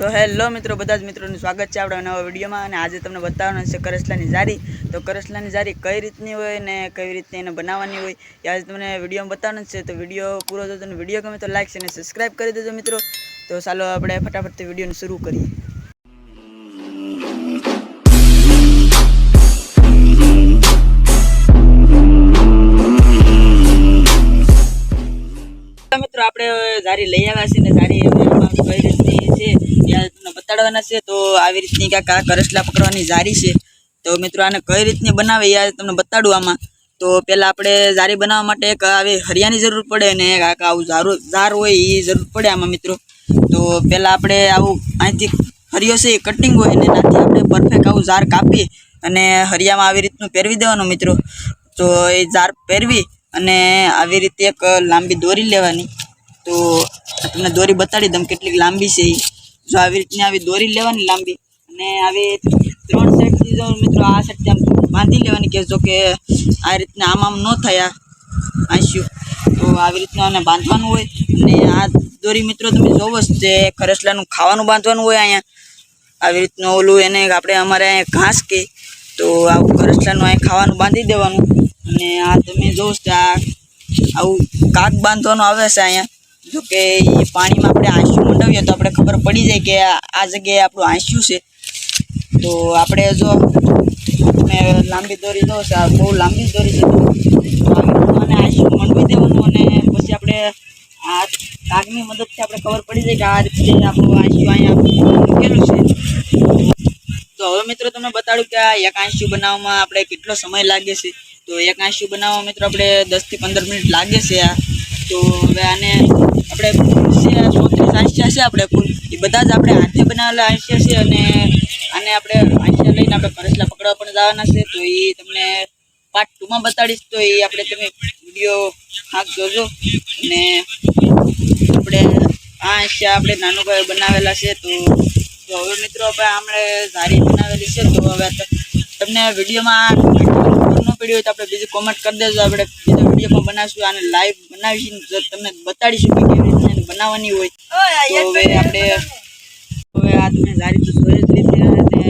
तो हेलो मित्रों बधा ज मित्रों स्वागत है आपणा नवा विडियो में। और आज तमने बताववानुं छे करसलानी जारी। तो करसलानी जारी कई रीतनी होय ने कई रीते एने बनाववानी होय ए आज तमने विडियो में बताववानुं छे। तो विडियो पूरो जो तमने विडियो गमे तो लाइक अने सब्सक्राइब करी देजो मित्रों। तो चालो आपणे फटाफट विडियो ने शुरू करिए। मित्रों आपणे जारी लई आव्या छे ने जारी कई रीतनी छे या तमने बताडवाना छे। तो आवी रीतनी काका करसला पकड़वानी जारी छे। तो मित्रों आने कई रीतनी बनावे या तमने बताडुं आमां। तो पहेला आपणे जारी बनाववा माटे एक आवी हरियानी जरूर पड़े ने काका आवुं जार होय ए जरूर पड़े आमां मित्रों। तो पहेला आपणे आवुं અહીંથી हरियो छे कटिंग होय ने नाथी आपणे परफेक्ट आवुं जार कापी अने हरियामां आवी रीतनुं पेरवी देवानुं मित्रों। तो ए जार पेरवी अने आवी रीते एक लांबी दोरी लेवानी। तो तमने दोरी बताड़ी दम केटली लांबी छे। जो आवी रीतनी आवी दोरी लेवानी लांबी अने आवी 3 सेट थी जो मित्रों आ सेट आम बांधी लेवानी के जो के आ रीतना आम न थया आंश्यू। तो आवी रीतना आने बांधवानुं होय अने आ दोरी मित्रों तमे जोवो जे करसलानुं खावानुं बांधवानुं होय। अहींया आवी रीतनुं ओલું એને આપણે અમારે ઘાસ કે તો આવું કરસલાનું અહીં ખાવાનું બાંધી દેવાનું અને આ તમે જોવો છો આવું કાક બાંધવાનું આવે છે અહીંયા। जो कि पानी में अपने आंसू मंडावीए तो अपने खबर पड़ी जाए कि आ जगह आपणुं आंसू है। तो आपणे जो लांबी दोरी दो बहुत लांबी दोरी है तो आंसू मंडवी देवानुं अने पछी आपणे आ कागनी मददथी आपणे खबर पड़ी जाए कि आ रीते आपणुं आंसू अहींया मूकेलुं छे। तो हवे मित्रों तमने बताडुं कि आ एक आंसू बनाववामां आपणे केटलो समय लागे छे। तो एक आंसू बनाववा मित्रों आपणे 10 થી 15 मिनिट लागे छे। आ तो हवे आने આપણે 34 આંસિયા છે આપણે કુલ એ બધા જ આપણે હાથે બનાવેલા આંસિયા છે અને આને આપણે આંસિયા લઈને આપણે કરસલા પકડવા પણ જવાના છે। તો એ તમને પાર્ટ 2 માં બતાડીશ। તો એ આપણે તમે વિડિયો ખાસ જોજો અને આપણે આ આંસિયા આપણે નાનું ભાઈ બનાવેલા છે। તો હવે મિત્રો આપણે જારી બનાવેલી છે। તો હવે તમને વિડિયોમાં ન પડી હોય તો આપણે બીજું કોમેન્ટ કરી દેજો। આપણે બીજો વિડિયો પણ બનાવીશું આને લાઈવ બનાવીશું જો તમને બતાડીશું કે કેવી રીતે બનાવવાની હોય। તો હવે આપણે હવે આ તમે જારી તો જોઈ જ લીધી અને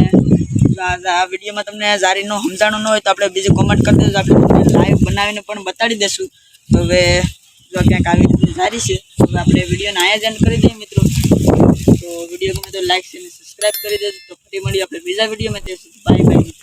આ વિડિયોમાં તમને જારીનો સમજાણું ન હોય તો આપણે બીજું કોમેન્ટ કરી દેજો। આપણે તમને લાઈવ બનાવીને પણ બતાડી દેશું। તો હવે જો ક્યાંક આવી રીતની જારી છે તો આપણે વિડિયોને અહીંયા જ એન્ડ કરી દઈએ મિત્રો। તો વિડિયો ગમે તો લાઈક અને સબસ્ક્રાઇબ કરી દેજો। તો ફરી મળીએ આપણે બીજા વિડિયોમાં। Bye bye.